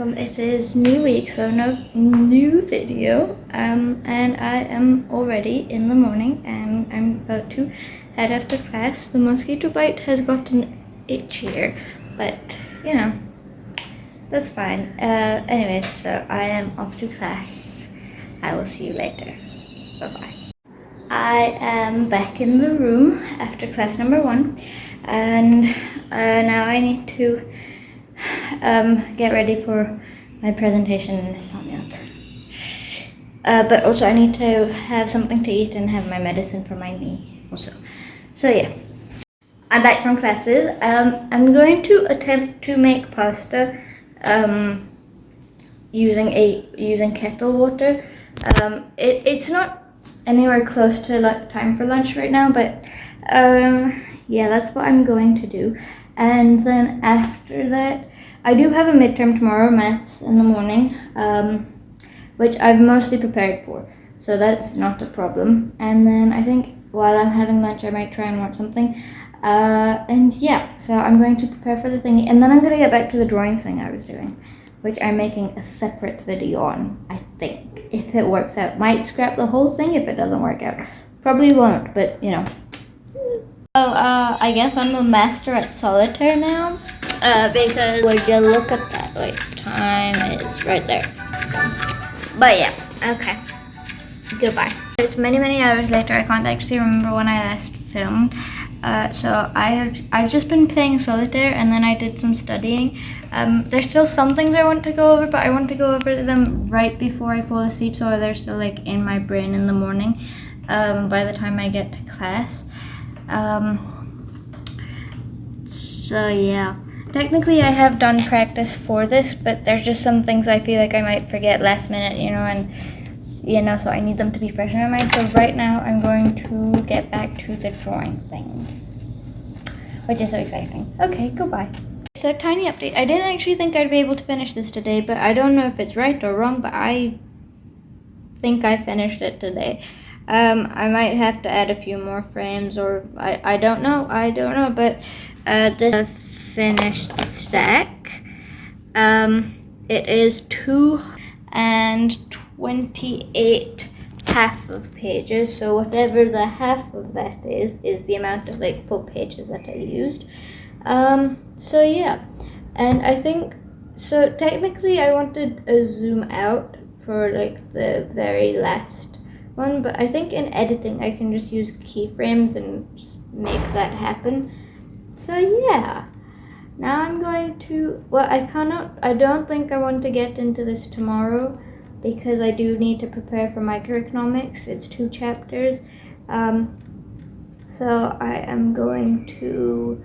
welcome. It is new week, so no new video, and I am already in the morning and I'm about to head after class. The mosquito bite has gotten itchier, but you know, that's fine. Anyways, so I am off to class. I will see you later. Bye-bye. I am back in the room after class number 1, and now I need to get ready for my presentation in this Samyat. But also I need to have something to eat and have my medicine for my knee also. So yeah, I'm back from classes. I'm going to attempt to make pasta using kettle water. It's not anywhere close to time for lunch right now, but yeah, that's what I'm going to do. And then after that, I do have a midterm tomorrow, maths in the morning, which I've mostly prepared for, so that's not a problem. And then I think while I'm having lunch, I might try and watch something. And yeah, so I'm going to prepare for the thing, and then I'm going to get back to the drawing thing I was doing, which I'm making a separate video on, I think, if it works out. Might scrap the whole thing if it doesn't work out. Probably won't, but you know. So, I guess I'm a master at solitaire now, because would you look at that? Wait, time is right there. But yeah, okay. Goodbye. It's many hours later. I can't actually remember when I last filmed. So I've just been playing solitaire, and then I did some studying. There's still some things I want to go over, but I want to go over them right before I fall asleep, so they're still like in my brain in the morning, by the time I get to class. So yeah, technically I have done practice for this, but there's just some things I feel like I might forget last minute, and so I need them to be fresh in my mind. So right now I'm going to get back to the drawing thing, which is so exciting. Okay, goodbye. So tiny update. I didn't actually think I'd be able to finish this today, but I don't know if it's right or wrong, but I think I finished it today. I might have to add a few more frames, or I don't know, but this finished stack. It is 228 half of pages, so whatever the half of that is the amount of like full pages that I used. So yeah, and I think, so technically I wanted a zoom out for like the very last one, but I think in editing I can just use keyframes and just make that happen. So yeah, now I'm going to, well, I don't think I want to get into this tomorrow, because I do need to prepare for microeconomics. It's 2 chapters. So I am going to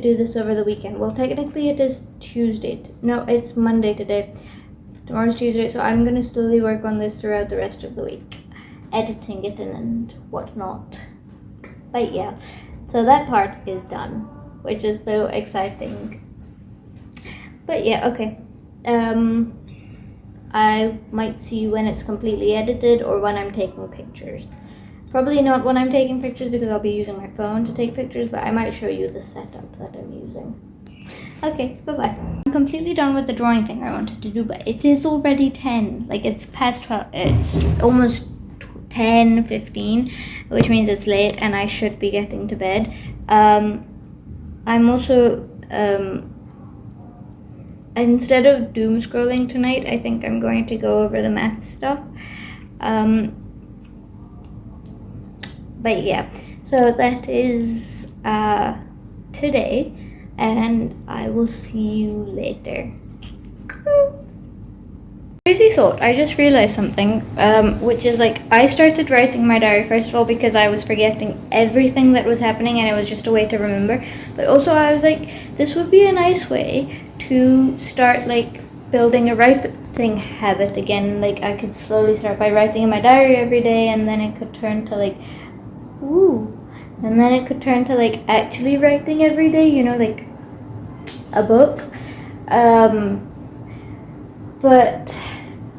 do this over the weekend. Well, technically it is Tuesday. No, it's Monday today. Tomorrow's Tuesday, so I'm going to slowly work on this throughout the rest of the week, editing it and whatnot. But yeah, so that part is done, which is so exciting. But yeah, okay. I might see you when it's completely edited, or when I'm taking pictures. Probably not when I'm taking pictures, because I'll be using my phone to take pictures, but I might show you the setup that I'm using. Okay, bye-bye. I'm completely done with the drawing thing I wanted to do, but it is already 10. Like, it's past 12. It's almost 10:15, which means it's late, and I should be getting to bed. I'm also, instead of doom scrolling tonight, I think I'm going to go over the math stuff. But yeah, so that is today, and I will see you later. Crazy thought, I just realized something, which is like, I started writing my diary first of all because I was forgetting everything that was happening, and it was just a way to remember. But also I was like, this would be a nice way to start like building a writing habit again. Like, I could slowly start by writing in my diary every day, and then it could turn to like, actually writing every day, like a book.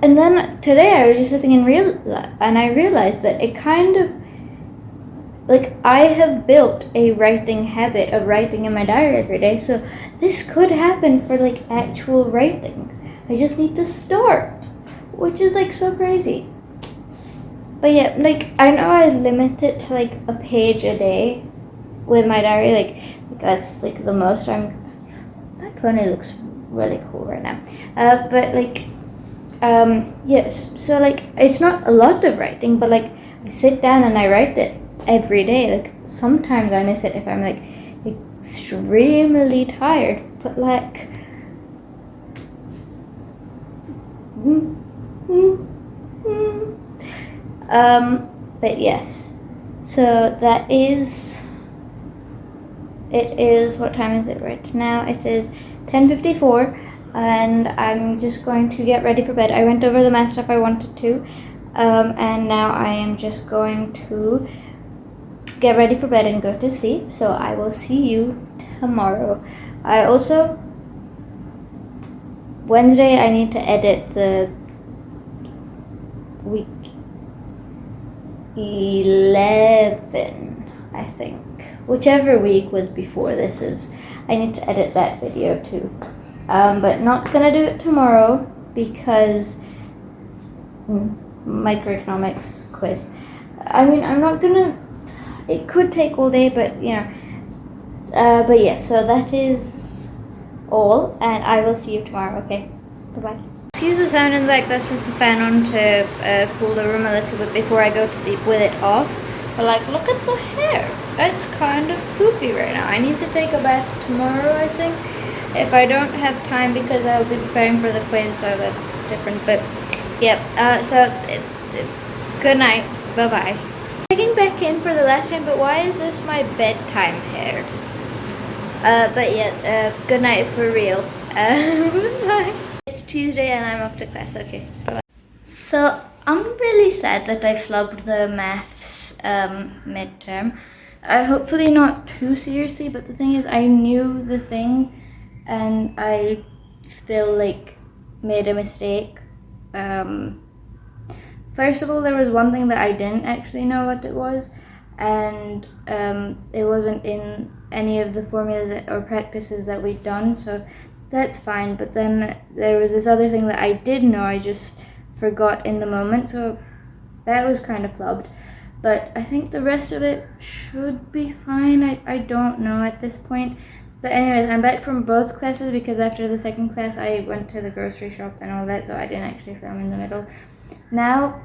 And then today I was just sitting and I realized that it kind of like I have built a writing habit of writing in my diary every day, so this could happen for like actual writing. I just need to start, which is like so crazy. But yeah, like I know I limit it to like a page a day with my diary, like that's like the most my pony looks really cool right now. But like yes, so like it's not a lot of writing, but like I sit down and I write it every day. Like sometimes I miss it if I'm like extremely tired, but like but yes, so that is, it is, what time is it right now? It is 10:54, and I'm just going to get ready for bed. I went over the math stuff I wanted to, and now I am just going to get ready for bed and go to sleep. So I will see you tomorrow. I also, Wednesday I need to edit the week 11, I think. Whichever week was before this is, I need to edit that video too. But not gonna do it tomorrow because microeconomics quiz. I mean, I'm not gonna, it could take all day, but you know. But yeah, so that is all, and I will see you tomorrow, okay? Bye-bye. Excuse the sound in the back, that's just the fan on to cool the room a little bit before I go to sleep with it off. But like, look at the hair. It's kind of poofy right now. I need to take a bath tomorrow, I think. If I don't have time because I'll be preparing for the quiz, so that's different. But yeah, good night. Bye-bye. Checking back in for the last time, but why is this my bedtime hair? But yeah, good night for real. Bye. It's Tuesday and I'm off to class. Okay, bye-bye. So I'm really sad that I flubbed the maths midterm. Hopefully not too seriously, but the thing is I knew the thing and I still like made a mistake. First of all, there was one thing that I didn't actually know what it was, and it wasn't in any of the formulas or practices that we'd done, so that's fine. But then there was this other thing that I did know, I just forgot in the moment, so that was kind of flubbed. But I think the rest of it should be fine. I don't know at this point. But anyways, I'm back from both classes because after the second class I went to the grocery shop and all that, so I didn't actually film in the middle. Now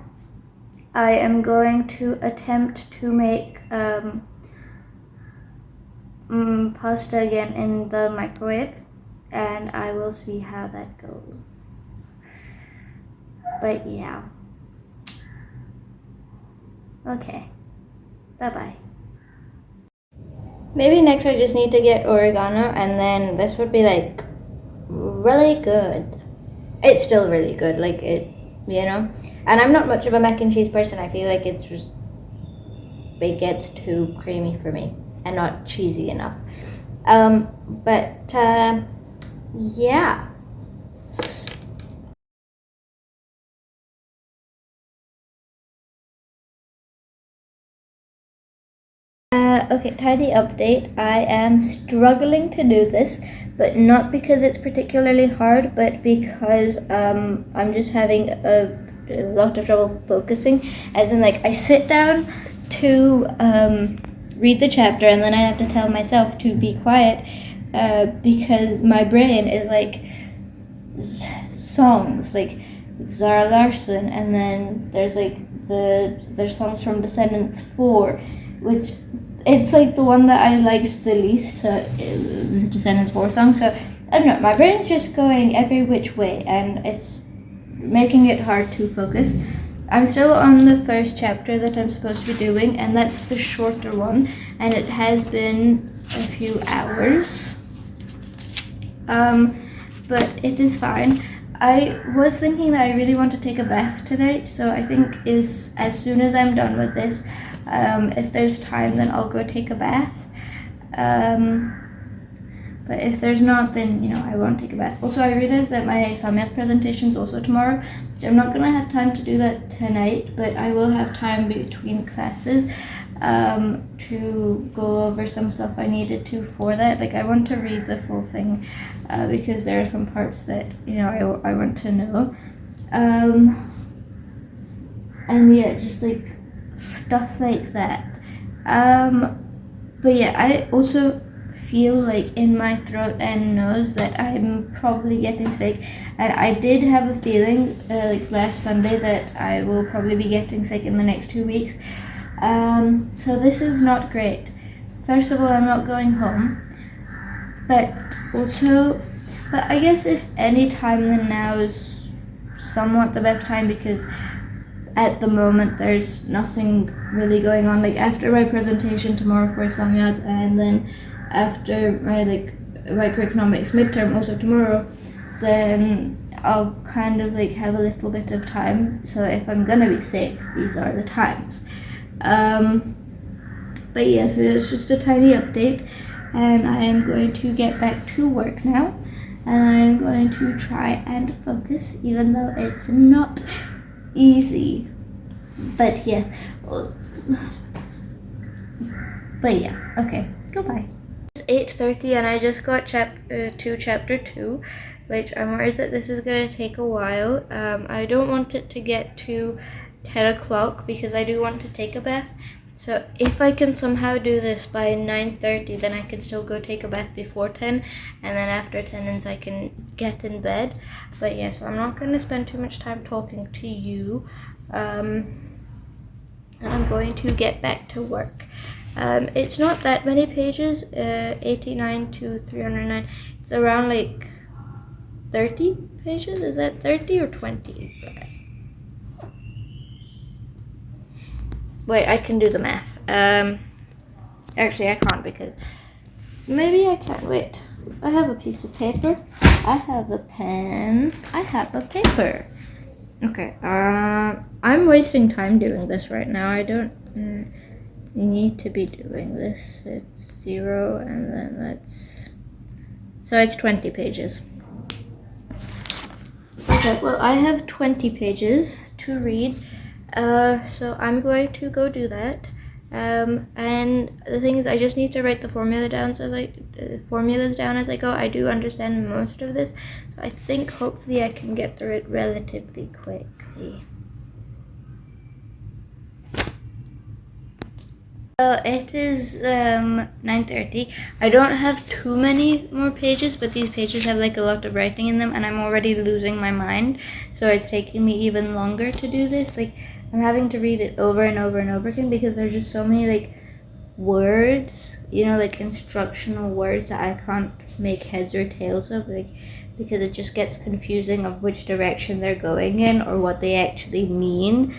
I am going to attempt to make pasta again in the microwave, and I will see how that goes. But yeah. Okay. Bye-bye. Maybe next I just need to get oregano, and then this would be like really good. It's still really good, like it, you know. And I'm not much of a mac and cheese person. I feel like it's just, it gets too creamy for me and not cheesy enough. Yeah. Okay, tidy update. I am struggling to do this, but not because it's particularly hard, but because I'm just having a lot of trouble focusing. As in, like, I sit down to read the chapter, and then I have to tell myself to be quiet because my brain is like songs, like Zara Larsson, and then there's like there's songs from Descendants 4, which it's like the one that I liked the least, so the Descendants 4 song. So I don't know, my brain's just going every which way, and it's making it hard to focus. I'm still on the first chapter that I'm supposed to be doing, and that's the shorter one, and it has been a few hours. But it is fine. I was thinking that I really want to take a bath tonight, so I think as soon as I'm done with this, if there's time, then I'll go take a bath. But if there's not, then, you know, I won't take a bath. Also, I realized that my Samyat presentation is also tomorrow, which I'm not going to have time to do that tonight, but I will have time between classes. to go over some stuff I needed to for that. Like, I want to read the full thing because there are some parts that, you know, I want to know. And yeah, just like stuff like that. But yeah, I also feel like in my throat and nose that I'm probably getting sick, and I did have a feeling like last Sunday that I will probably be getting sick in the next 2 weeks. So this is not great. First of all, I'm not going home, but I guess if any time, then now is somewhat the best time, because at the moment there's nothing really going on. Like, after my presentation tomorrow for Samyat, and then after my microeconomics midterm also tomorrow, then I'll kind of like have a little bit of time. So if I'm gonna be sick, these are the times. But yeah, so it's just a tiny update, and I am going to get back to work now, and I am going to try and focus, even though it's not easy. But yes, but yeah, okay, goodbye. It's 8:30 and I just got chapter 2, which I'm worried that this is going to take a while. I don't want it to get to 10 o'clock because I do want to take a bath. So if I can somehow do this by 9:30, then I can still go take a bath before 10, and then after attendance I can get in bed. But yeah, so I'm not going to spend too much time talking to you. And I'm going to get back to work. It's not that many pages, 89 to 309. It's around like 30 pages. Is that 30 or 20? Wait, I can do the math. Actually, I can't, because maybe I can. Wait, I have a piece of paper. I have a pen. I have a paper. Okay, I'm wasting time doing this right now. I don't need to be doing this. It's 0, and then that's... So it's 20 pages. Okay, well, I have 20 pages to read. So I'm going to go do that. And the thing is, I just need to write the formulas down as I go. I do understand most of this, so I think hopefully I can get through it relatively quickly. It is 9:30. I don't have too many more pages, but these pages have like a lot of writing in them, and I'm already losing my mind, so it's taking me even longer to do this. Like, I'm having to read it over and over and over again because there's just so many like words, you know, like instructional words that I can't make heads or tails of, like, because it just gets confusing of which direction they're going in or what they actually mean.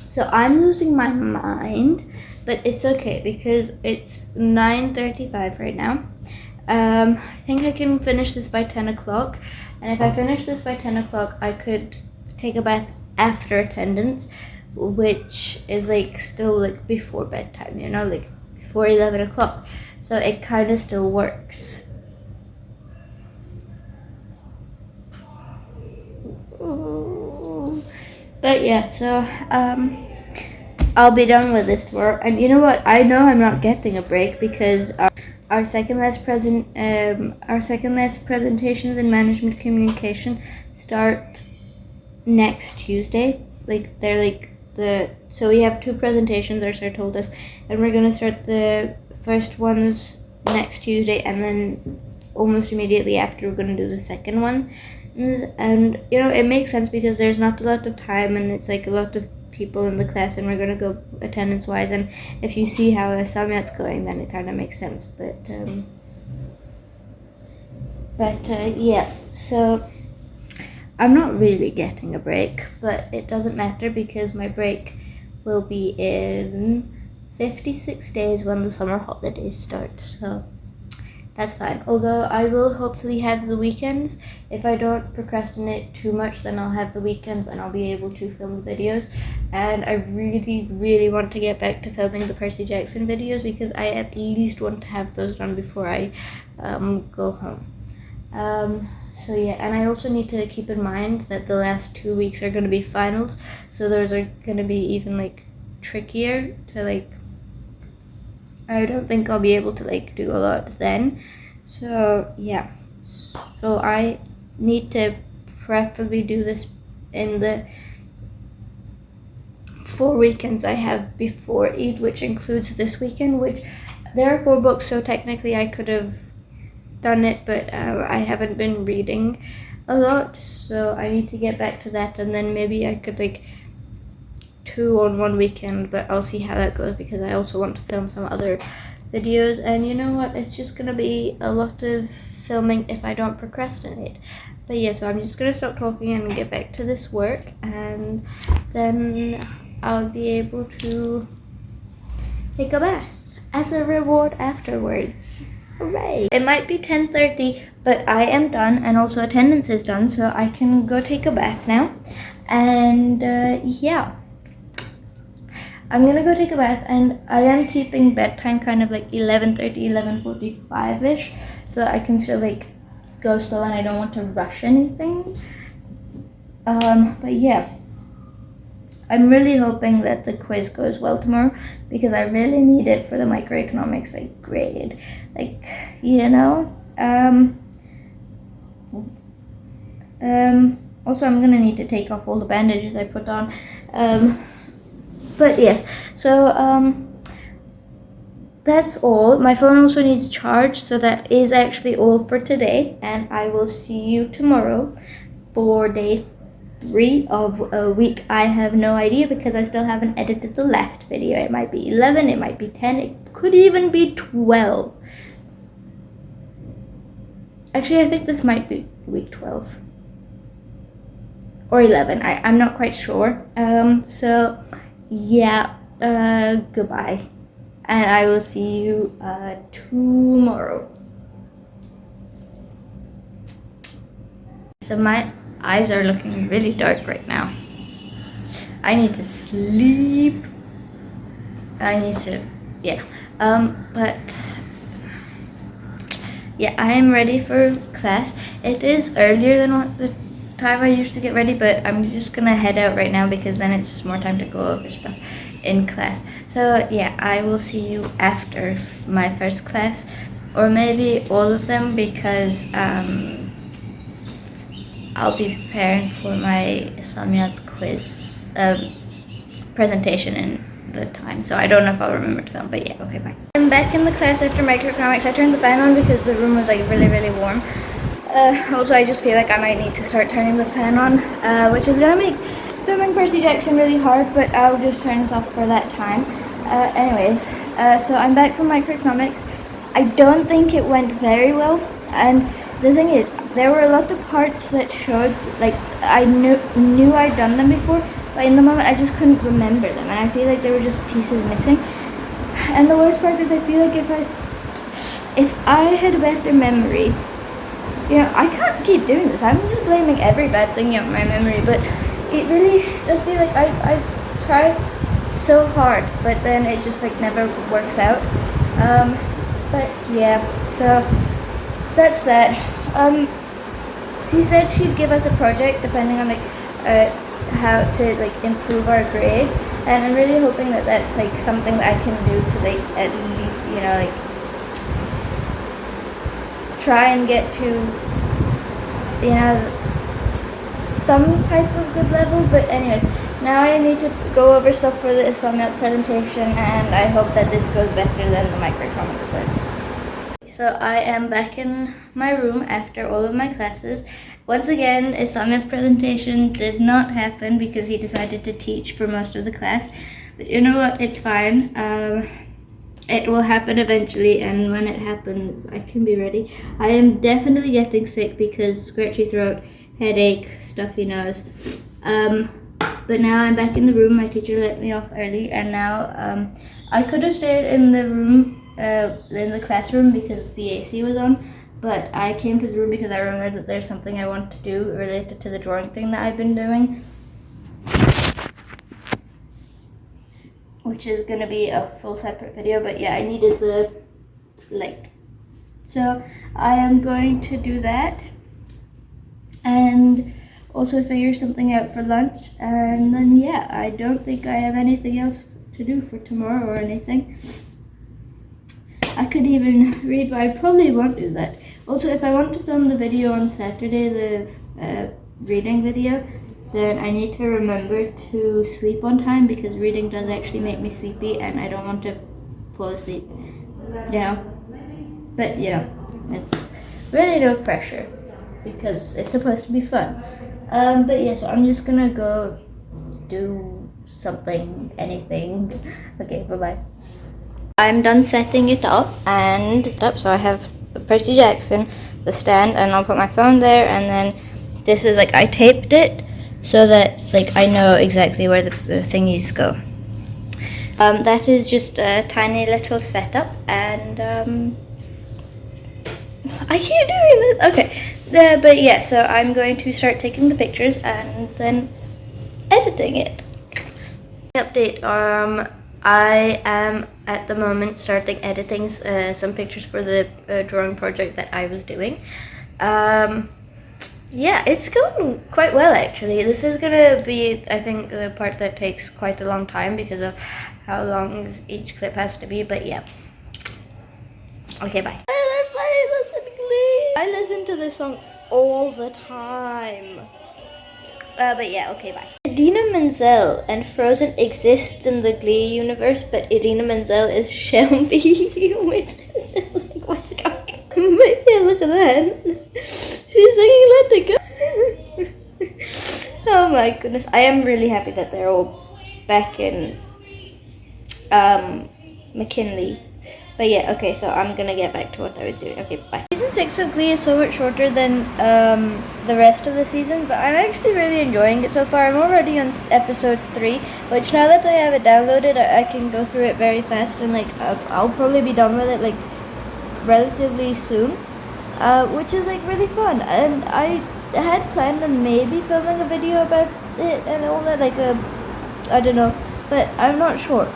So I'm losing my mind, but it's okay because it's 9:35 right now. I think I can finish this by 10 o'clock, and if I finish this by 10 o'clock, I could take a bath after attendance, which is like still like before bedtime, you know, like before 11 o'clock. So it kind of still works. But yeah, so I'll be done with this tomorrow. And you know what? I know I'm not getting a break because our second last presentations in management communication start next Tuesday. Like, they're like so we have 2 presentations, our sir told us, and we're gonna start the first ones next Tuesday, and then almost immediately after we're gonna do the second one. And you know, it makes sense because there's not a lot of time, and it's like a lot of people in the class, and we're gonna go attendance wise, and if you see how Samyat's going, then it kind of makes sense. But yeah, so I'm not really getting a break, but it doesn't matter because my break will be in 56 days when the summer holidays start, so that's fine. Although I will hopefully have the weekends. If I don't procrastinate too much, then I'll have the weekends and I'll be able to film the videos. And I really, really want to get back to filming the Percy Jackson videos because I at least want to have those done before I go home. So yeah, and I also need to keep in mind that the last 2 weeks are going to be finals, so those are going to be even like trickier to like I don't think I'll be able to like do a lot then. So yeah, so I need to preferably do this in the 4 weekends I have before Eid, which includes this weekend, which there are 4 books, so technically I could have done it, but I haven't been reading a lot, so I need to get back to that, and then maybe I could like 2 on one weekend, but I'll see how that goes because I also want to film some other videos, and you know what, it's just gonna be a lot of filming if I don't procrastinate. But yeah, so I'm just gonna stop talking and get back to this work, and then I'll be able to take a bath as a reward afterwards. Hooray! It might be 10:30, but I am done, and also attendance is done, so I can go take a bath now. And yeah, I'm gonna go take a bath, and I am keeping bedtime kind of like 11:30, 11:45ish, so that I can still like go slow and I don't want to rush anything. But yeah, I'm really hoping that the quiz goes well tomorrow because I really need it for the microeconomics like grade, like, you know. Also I'm gonna need to take off all the bandages I put on. But yes, so that's all. My phone also needs charge, so that is actually all for today, and I will see you tomorrow for day 3 of a week. I have no idea because I still haven't edited the last video. It might be 11, it might be 10, it could even be 12. Actually, I think this might be week 12 or 11. I'm not quite sure. So yeah, goodbye, and I will see you tomorrow. So my eyes are looking really dark right now. I need to sleep. I need to, yeah. But yeah, I am ready for class. It is earlier than what the time I usually get ready, but I'm just gonna head out right now because then it's just more time to go over stuff in class. So yeah, I will see you after my first class, or maybe all of them, because I'll be preparing for my Samyat quiz presentation in the time, so I don't know if I'll remember to film, but yeah, okay, bye. I'm back in the class after microeconomics. I turned the fan on because the room was like really warm. Also, I just feel like I might need to start turning the fan on, which is gonna make filming Percy Jackson really hard, but I'll just turn it off for that time. Anyways, so I'm back from microeconomics. I don't think it went very well, and the thing is, there were a lot of parts that showed, like, I knew I'd done them before, but in the moment I just couldn't remember them, and I feel like there were just pieces missing. And the worst part is I feel like if I had a better memory, you know, I can't keep doing this. I'm just blaming every bad thing on my memory, but it really does feel like I try so hard, but then it just like never works out. But yeah, so that's that. She said she'd give us a project depending on like how to like improve our grade, and I'm really hoping that that's like something that I can do to like at least, you know, like try and get to, you know, some type of good level. But anyways, now I need to go over stuff for the Islamiyat presentation, and I hope that this goes better than the microeconomics quiz. So I am back in my room after all of my classes. Once again, Islamiyat presentation did not happen because he decided to teach for most of the class. But you know what, it's fine. It will happen eventually, and when it happens, I can be ready. I am definitely getting sick because scratchy throat, headache, stuffy nose. But now I'm back in the room. My teacher let me off early, and now I could have stayed in the room, in the classroom because the AC was on, but I came to the room because I remembered that there's something I want to do related to the drawing thing that I've been doing, which is going to be a full separate video. But yeah, I needed the light, so I am going to do that and also figure something out for lunch, and then yeah, I don't think I have anything else to do for tomorrow or anything. I could even read, but I probably won't do that. Also, if I want to film the video on Saturday, the reading video, then I need to remember to sleep on time, because reading does actually make me sleepy and I don't want to fall asleep, you know. But you know, it's really no pressure because it's supposed to be fun. But yeah, so I'm just gonna go do something, anything. Okay, bye-bye. I'm done setting it up, and so I have Percy Jackson, the stand, and I'll put my phone there, and then this is like, I taped it so that like I know exactly where the thingies go. That is just a tiny little setup, and I keep doing this. Okay, but yeah, so I'm going to start taking the pictures and then editing it. Update, I am at the moment starting editing some pictures for the drawing project that I was doing. Yeah, it's going quite well actually. This is gonna be, I think, the part that takes quite a long time because of how long each clip has to be, but yeah. Okay, bye. I listen to this song all the time. But yeah, okay, bye. Idina Menzel and Frozen exists in the Glee universe, but Idina Menzel is Shelby. What's going on? Yeah, look at that. She's singing Let It Go. Oh my goodness. I am really happy that they're all back in McKinley. But yeah, okay, so I'm gonna get back to what I was doing. Okay, bye. Season 6 of Glee is so much shorter than the rest of the season, but I'm actually really enjoying it so far. I'm already on episode 3, which now that I have it downloaded, I can go through it very fast, and like I'll probably be done with it like relatively soon, which is like really fun. And I had planned on maybe filming a video about it and all that, like I don't know, but I'm not sure,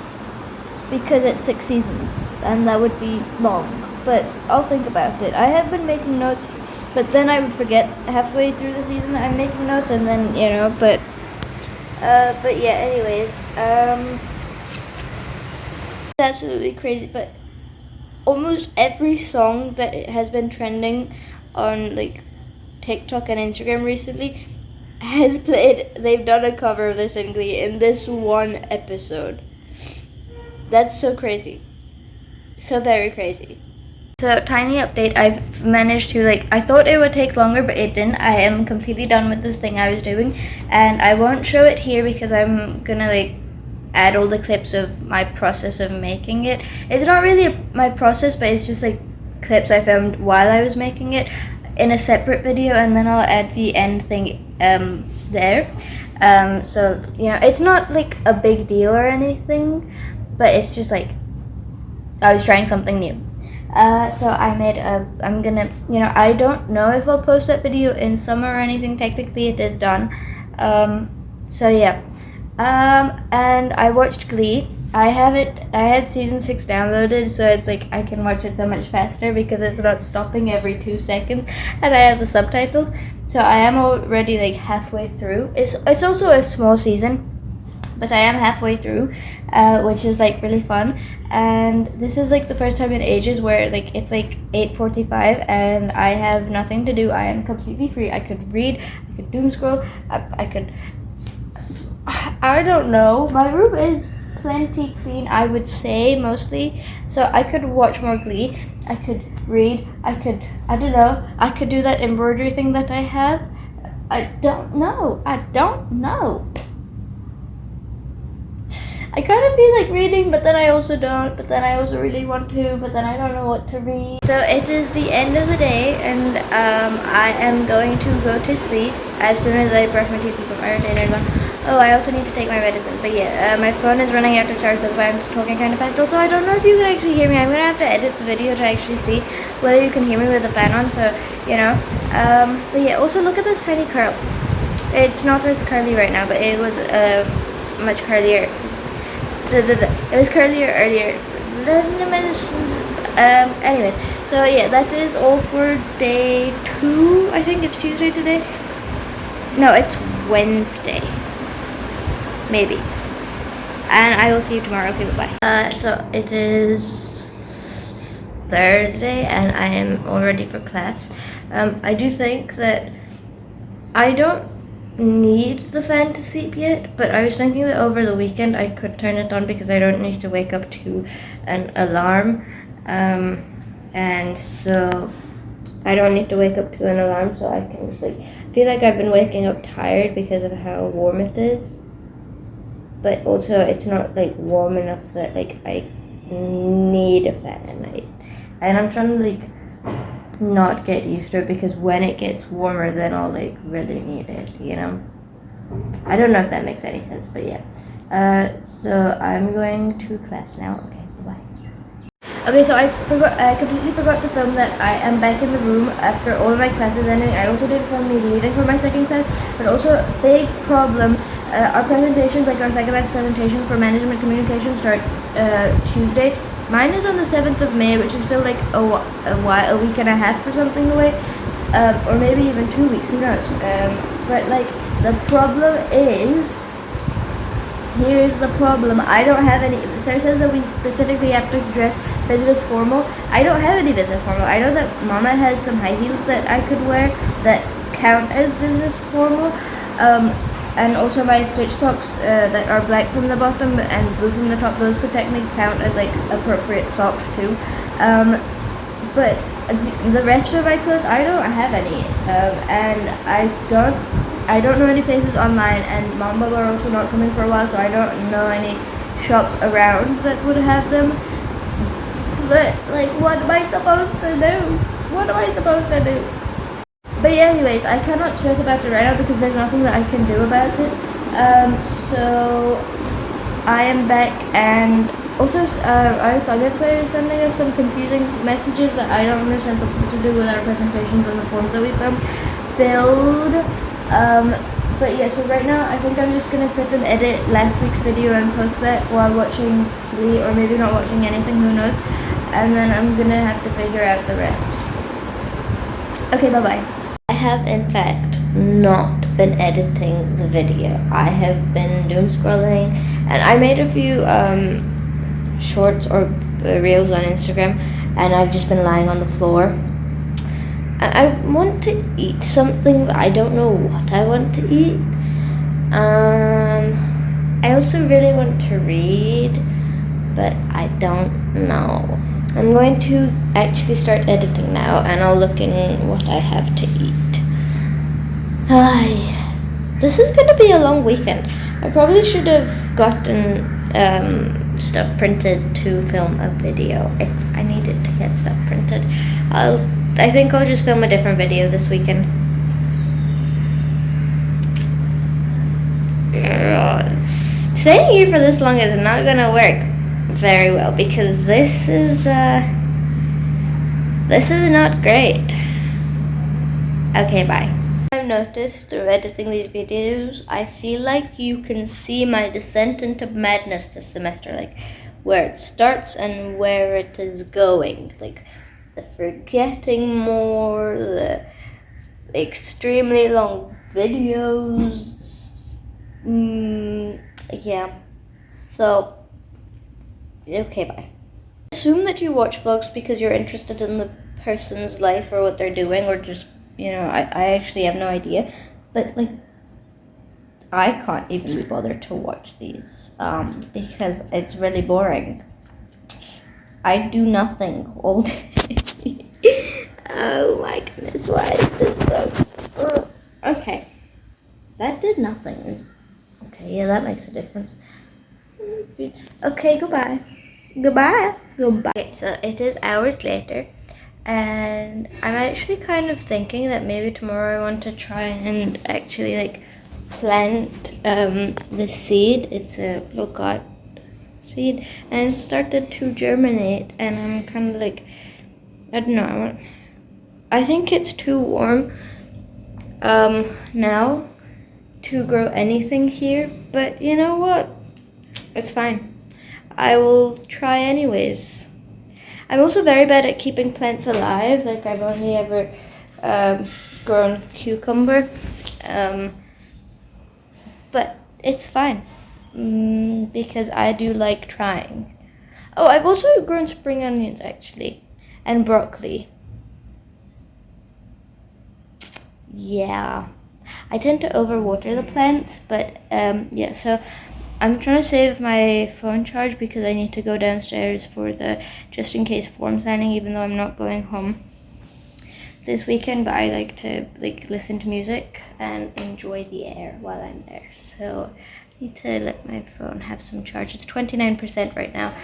because it's 6 seasons and that would be long, but I'll think about it. I have been making notes, but then I would forget halfway through the season that I'm making notes, and then, you know, but yeah, anyways, it's absolutely crazy, but almost every song that has been trending on like TikTok and Instagram recently has played, they've done a cover of this in Glee in this one episode. That's so crazy. So very crazy. So, tiny update, I've managed to, like, I thought it would take longer, but it didn't. I am completely done with this thing I was doing, and I won't show it here because I'm gonna, like, add all the clips of my process of making it. It's not really my process, but it's just, like, clips I filmed while I was making it in a separate video, and then I'll add the end thing there. So, you know, it's not, like, a big deal or anything, but it's just, like, I was trying something new. So I made I'm gonna, you know, I don't know if I'll post that video in summer or anything. Technically it is done. So yeah. And I watched Glee. I had season 6 downloaded, so it's like I can watch it so much faster because it's not stopping every 2 seconds, and I have the subtitles. So I am already like halfway through. It's also a small season, but I am halfway through, which is like really fun. And this is like the first time in ages where like it's like 8:45 and I have nothing to do. I am completely free. I could read, I could doom scroll, I don't know. My room is plenty clean, I would say, mostly. So I could watch more Glee, I could read, I don't know, I could do that embroidery thing that I have. I don't know. I kind of feel like reading, but then I also don't, but then I also really want to, but then I don't know what to read. So it is the end of the day, and I am going to go to sleep as soon as I brush my teeth and put my retainer on. Oh, I also need to take my medicine, but yeah, my phone is running out of charge, that's why I'm talking kind of fast. Also, I don't know if you can actually hear me. I'm going to have to edit the video to actually see whether you can hear me with the fan on, so, you know. But yeah, also look at this tiny curl. It's not as curly right now, but it was much curlier. It was curlier earlier. Anyways, so yeah, that is all for day 2. I think it's Tuesday today. No, it's Wednesday. Maybe. And I will see you tomorrow. Okay, bye-bye. So it is Thursday and I am all ready for class. I do think that I don't need the fan to sleep yet, but I was thinking that over the weekend I could turn it on because I don't need to wake up to an alarm. And so I don't need to wake up to an alarm, so I can just feel like I've been waking up tired because of how warm it is. But also it's not warm enough that I need a fan at night. And I'm trying to not get used to it because when it gets warmer then I'll really need it, I don't know if that makes any sense, but yeah. So I'm going to class now. Okay, bye. Okay, so I completely forgot to film that I am back in the room after all of my classes ending. I also didn't film me leaving for my second class, but also a big problem. Our presentations, our second class presentation for management communication start Tuesday. Mine is on the 7th of May, which is still a week and a half or something away, or maybe even 2 weeks, who knows. But the problem is, here is the problem. I don't have any. Sarah says that we specifically have to dress business formal. I don't have any business formal. I know that Mama has some high heels that I could wear that count as business formal. And also my stitch socks that are black from the bottom and blue from the top, those could technically count as appropriate socks too. But the rest of my clothes, I don't have any, and I don't know any places online, and Mom and Baba are also not coming for a while, so I don't know any shops around that would have them. But what am I supposed to do? What am I supposed to do? But yeah, anyways, I cannot stress about it right now because there's nothing that I can do about it. So I am back, and also our science is sending us some confusing messages that I don't understand, something to do with our presentations and the forms that we filled. But yeah, so right now I think I'm just gonna sit and edit last week's video and post that while watching Glee, or maybe not watching anything, who knows. And then I'm gonna have to figure out the rest. Okay, bye-bye. I have in fact not been editing the video. I have been doom scrolling, and I made a few shorts or reels on Instagram, and I've just been lying on the floor. And I want to eat something, but I don't know what I want to eat. I also really want to read, but I don't know. I'm going to actually start editing now, and I'll look in what I have to eat. This is gonna be a long weekend. I probably should have gotten stuff printed to film a video if I needed to get stuff printed. I think I'll just film a different video this weekend. Staying here for this long is not gonna work very well because this is not great. Okay, bye. I've noticed through editing these videos, I feel like you can see my descent into madness this semester, where it starts and where it is going, the forgetting more, the extremely long videos. Yeah, so okay, bye. Assume that you watch vlogs because you're interested in the person's life or what they're doing, or just, I actually have no idea, but I can't even be bothered to watch these because it's really boring. I do nothing all day. Oh my goodness, why is this so... Okay, that did nothing. Okay, yeah, that makes a difference. Okay, goodbye. Okay, so it is hours later, and I'm actually kind of thinking that maybe tomorrow I want to try and actually plant the seed. It's a locust seed, and it started to germinate, and I'm kind of I don't know, I think it's too warm now to grow anything here, but you know what, it's fine. I will try anyways. I'm also very bad at keeping plants alive. I've only ever grown cucumber, but it's fine because I do like trying. Oh, I've also grown spring onions actually, and broccoli. Yeah, I tend to overwater the plants, but yeah, so I'm trying to save my phone charge because I need to go downstairs for the just in case form signing, even though I'm not going home this weekend, but I like to listen to music and enjoy the air while I'm there. So I need to let my phone have some charge. It's 29% right now.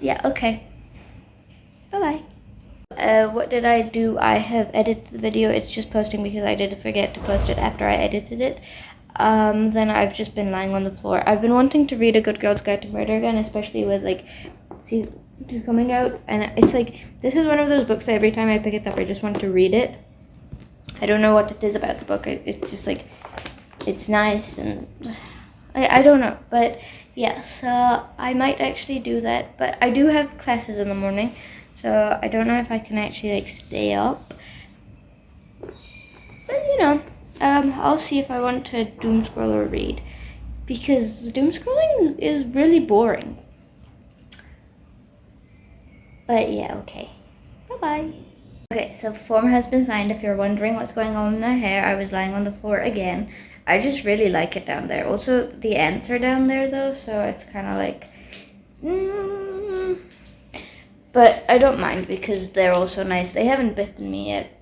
Yeah, okay. Bye-bye. What did I do? I have edited the video. It's just posting because I did forget to post it after I edited it. Then I've just been lying on the floor. I've been wanting to read A Good Girl's Guide to Murder again, especially with season 2 coming out. And it's this is one of those books that every time I pick it up, I just want to read it. I don't know what it is about the book. It's just it's nice, and I don't know. But yeah, so I might actually do that. But I do have classes in the morning. So I don't know if I can actually stay up, but I'll see if I want to doom scroll or read, because doom scrolling is really boring. But yeah, okay, bye bye. Okay, so form has been signed. If you're wondering what's going on with my hair, I was lying on the floor again. I just really like it down there. Also, the ants are down there though, so it's kind of but I don't mind because they're also nice. They haven't bitten me yet.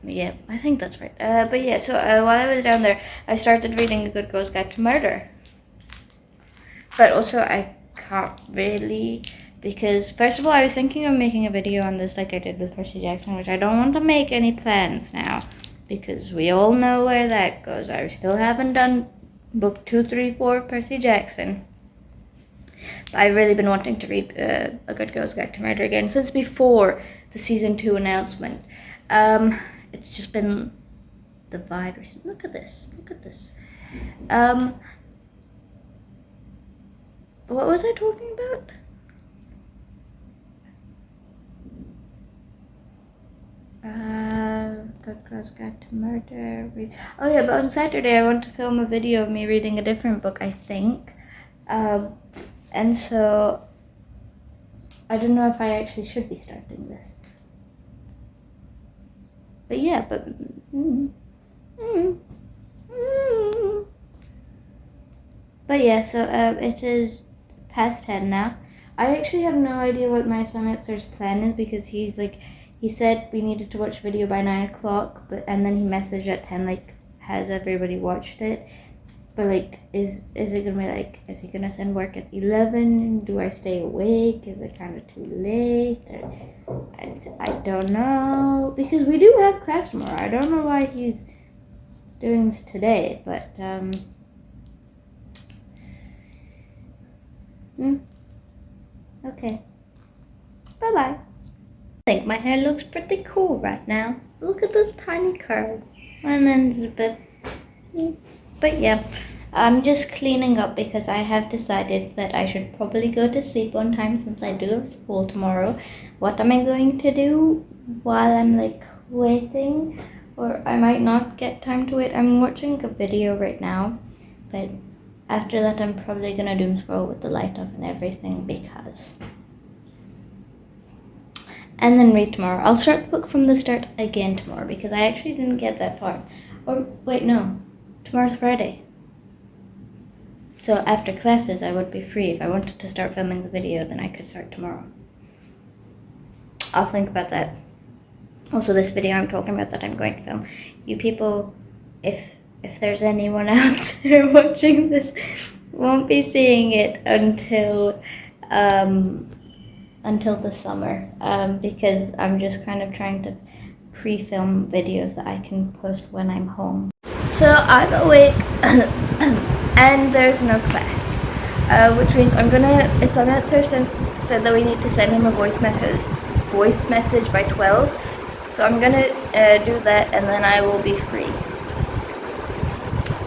Yeah, I think that's right. But yeah, so while I was down there, I started reading A Good Girl's Guide to Murder. But also I can't really, because first of all, I was thinking of making a video on this like I did with Percy Jackson, which I don't want to make any plans now, because we all know where that goes. I still haven't done book 2, 3, 4 Percy Jackson. I've really been wanting to read A Good Girl's Guide to Murder again since before the season 2 announcement. It's just been the vibe. Look at this. What was I talking about? Good Girl's Guide to Murder. Oh yeah, but on Saturday I want to film a video of me reading a different book, I think. And so, I don't know if I actually should be starting this. But yeah, But yeah, so it is past 10 now. I actually have no idea what my semester's plan is, because he said we needed to watch a video by 9 o'clock, and then he messaged at 10, has everybody watched it? But is it gonna be is he gonna send work at 11? Do I stay awake? Is it kind of too late? I don't know, because we do have class tomorrow. I don't know why he's doing this today, but okay. Bye bye. I think my hair looks pretty cool right now. Look at this tiny curl, and then there's a bit. But yeah, I'm just cleaning up because I have decided that I should probably go to sleep on time since I do have school tomorrow. What am I going to do while I'm waiting? Or I might not get time to wait. I'm watching a video right now, but after that I'm probably gonna doom scroll with the light off and everything, and then read tomorrow. I'll start the book from the start again tomorrow because I actually didn't get that far. Or wait, no. Tomorrow's Friday. So after classes, I would be free. If I wanted to start filming the video, then I could start tomorrow. I'll think about that. Also, this video I'm talking about that I'm going to film. You people, if there's anyone out there watching this, won't be seeing it until the summer. Because I'm just kind of trying to pre-film videos that I can post when I'm home. So I'm awake and there's no class, which means Islamic said that we need to send him a voice message by 12. So I'm gonna do that, and then I will be free.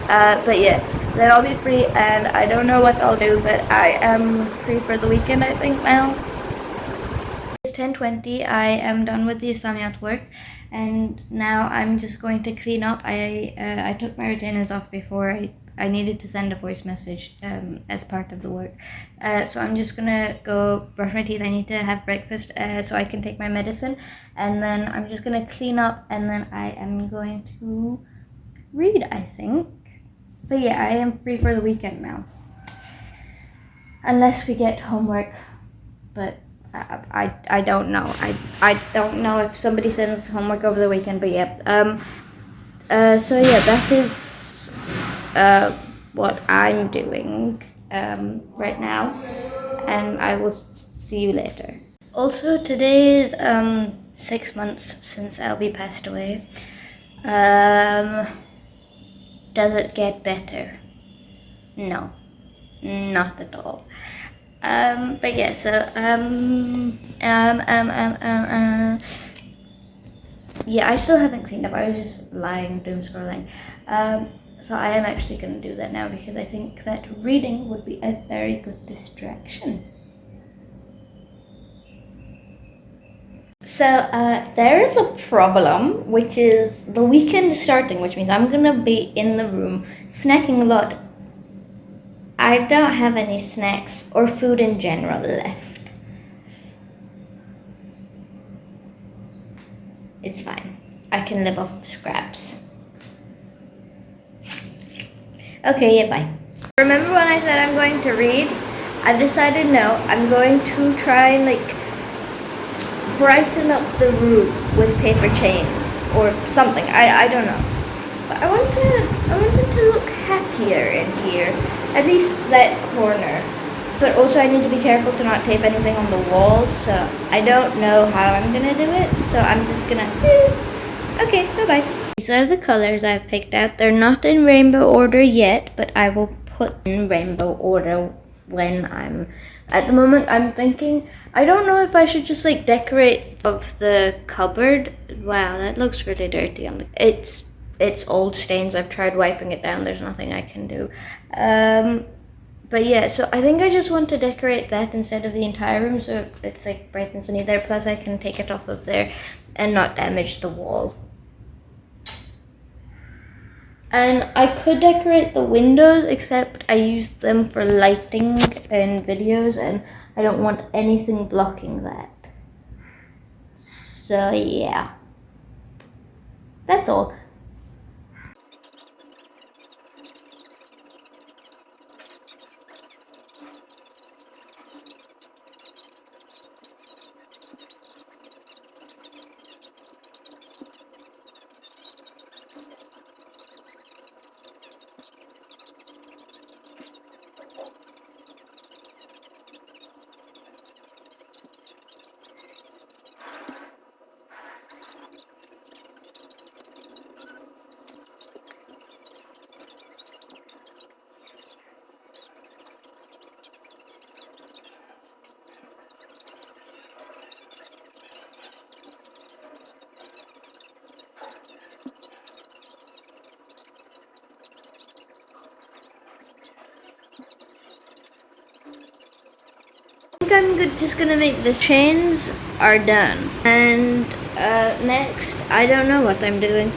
But yeah, then I'll be free, and I don't know what I'll do, but I am free for the weekend, I think now. It's 10:20. I am done with the Islamic work, and now I'm just going to clean up. I took my retainers off before I needed to send a voice message as part of the work. So I'm just gonna go brush my teeth. I need to have breakfast so I can take my medicine, and then I'm just gonna clean up, and then I am going to read, I think. But yeah, I am free for the weekend now, unless we get homework, but I don't know. I don't know if somebody sends homework over the weekend, but yeah. So yeah, that is what I'm doing right now, and I will see you later. Also, today is 6 months since Albie passed away. Does it get better? No, not at all. But yeah, so yeah, I still haven't cleaned up. I was just lying, doom scrolling. So I am actually going to do that now because I think that reading would be a very good distraction. So there is a problem, which is the weekend is starting, which means I'm going to be in the room snacking a lot. I don't have any snacks or food in general left. It's fine. I can live off scraps. Okay, yeah, bye. Remember when I said I'm going to read? I've decided no, I'm going to try and like brighten up the room with paper chains or something. I don't know. But I wanted to look happier in here. At least that corner. But also I need to be careful to not tape anything on the walls, so I don't know how I'm gonna do it. So I'm just gonna okay, bye-bye. These are the colors I've picked out. They're not in rainbow order yet, but I will put in rainbow order when I'm... At the moment, I'm thinking... I don't know if I should just, like, decorate of the cupboard. Wow, that looks really dirty on the... It's old stains. I've tried wiping it down. There's nothing I can do. But yeah, so I think I just want to decorate that instead of the entire room, so it's, like, bright and sunny there. Plus, I can take it off of there and not damage the wall. And I could decorate the windows, except I used them for lighting and videos, and I don't want anything blocking that. So yeah, that's all. I'm just gonna make this. Chains are done, and next I don't know what I'm doing,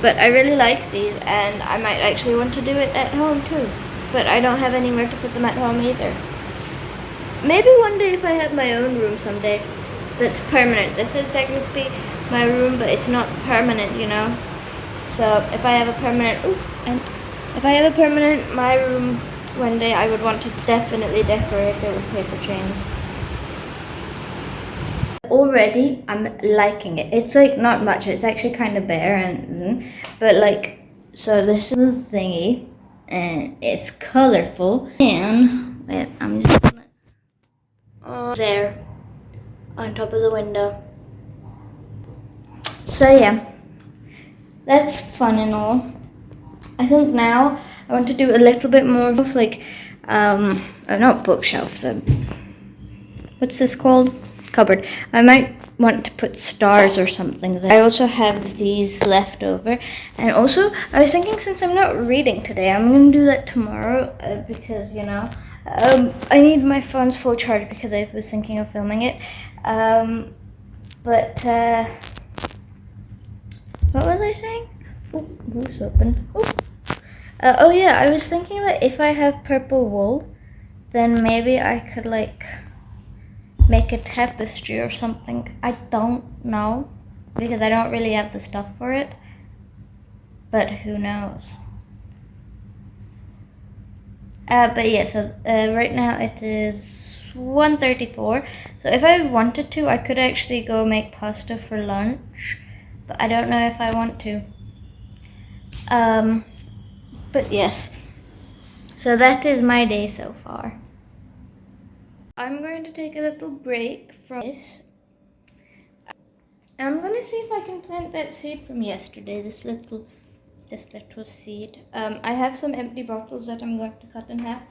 but I really like these, and I might actually want to do it at home too, but I don't have anywhere to put them at home either. Maybe one day if I have my own room someday that's permanent. This is technically my room, but it's not permanent, you know. So if I have a permanent my room one day, I would want to definitely decorate it with paper chains. Already, I'm liking it. It's like not much. It's actually kind of bare, but like, so this is the thingy, and it's colorful. And wait, I'm just gonna there on top of the window. So yeah, that's fun and all. I think now I want to do a little bit more of like, not bookshelf, what's this called? Cupboard. I might want to put stars or something there. I also have these left over, and also I was thinking, since I'm not reading today, I'm going to do that tomorrow, because, you know, I need my phone's full charge because I was thinking of filming it, but what was I saying? Oh, who's open? Oh. Oh yeah, I was thinking that if I have purple wool, then maybe I could like make a tapestry or something. I don't know, because I don't really have the stuff for it, but who knows. But yeah, so right now it is 1:34. So if I wanted to, I could actually go make pasta for lunch, but I don't know if I want to. But yes, so that is my day so far. I'm going to take a little break from this. I'm going to see if I can plant that seed from yesterday, this little seed. I have some empty bottles that I'm going to cut in half.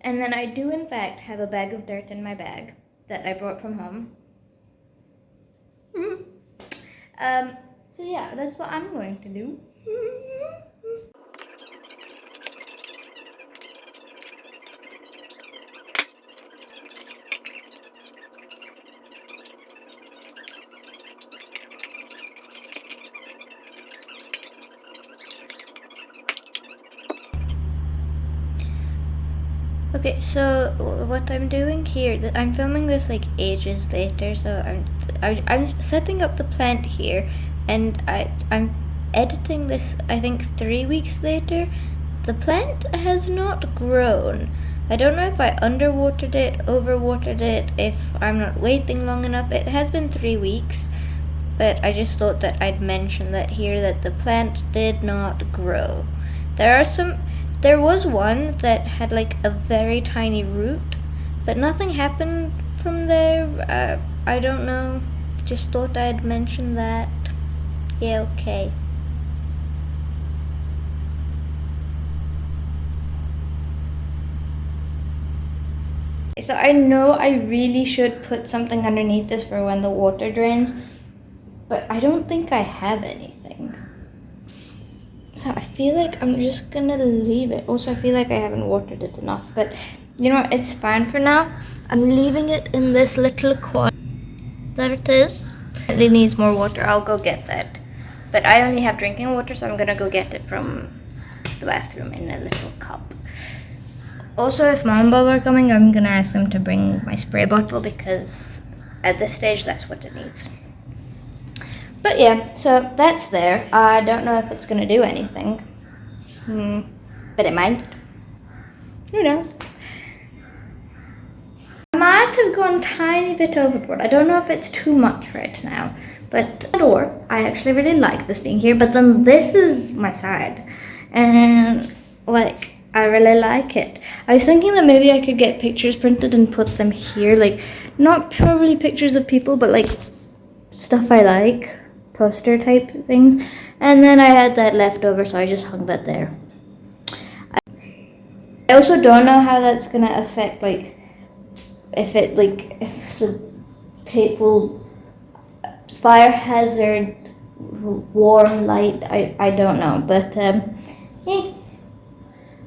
And then I do in fact have a bag of dirt in my bag that I brought from home. So yeah, that's what I'm going to do. Okay, so what I'm doing here, I'm filming this like ages later, so I'm setting up the plant here, and I'm editing this I think 3 weeks later. The plant has not grown. I don't know if I underwatered it, overwatered it, if I'm not waiting long enough. It has been 3 weeks, but I just thought that I'd mention that here, that the plant did not grow. There was one that had like a very tiny root, but nothing happened from there. I don't know. Just thought I'd mention that. Yeah, okay. So I know I really should put something underneath this for when the water drains, but I don't think I have anything. So I feel like I'm just gonna leave it. Also, I feel like I haven't watered it enough, but you know what, it's fine for now. I'm leaving it in this little corner. There it is. It needs more water. I'll go get that. But I only have drinking water, so I'm gonna go get it from the bathroom in a little cup. Also, if Mom and Bob are coming, I'm gonna ask them to bring my spray bottle, because at this stage, that's what it needs. But yeah, so that's there. I don't know if it's gonna do anything. But it might. Who knows? I might have gone a tiny bit overboard. I don't know if it's too much right now. But I actually really like this being here, but then this is my side. And like, I really like it. I was thinking that maybe I could get pictures printed and put them here. Like, not probably pictures of people, but like stuff I like. Poster type things. And then I had that left over, so I just hung that there. I also don't know how that's gonna affect, like, if the tape will fire hazard, warm light. I don't know, but yeah.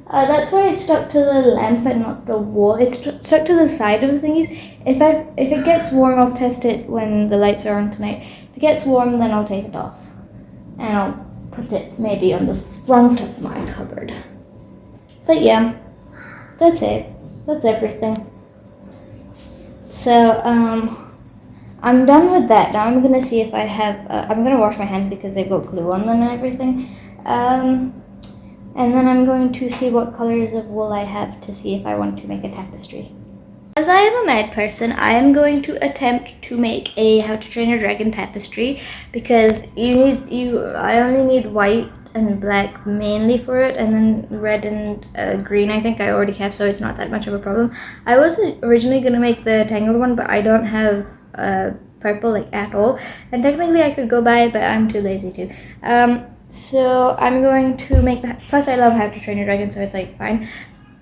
That's why it's stuck to the lamp and not the wall. It's stuck to the side of the thingies. If it gets warm, I'll test it when the lights are on tonight. If it gets warm, then I'll take it off, and I'll put it maybe on the front of my cupboard. But yeah, that's it. That's everything. So I'm done with that. Now I'm gonna see if I have. I'm gonna wash my hands because they've got glue on them and everything. And then I'm going to see what colors of wool I have to see if I want to make a tapestry. As I am a mad person, I am going to attempt to make a How to Train Your Dragon tapestry, because I only need white and black mainly for it, and then red and green I think I already have, so it's not that much of a problem. I was originally going to make the tangled one, but I don't have purple like at all, and technically I could go buy it, but I'm too lazy to. So I'm going to make that. Plus, I love How to Train Your Dragon, so it's like fine.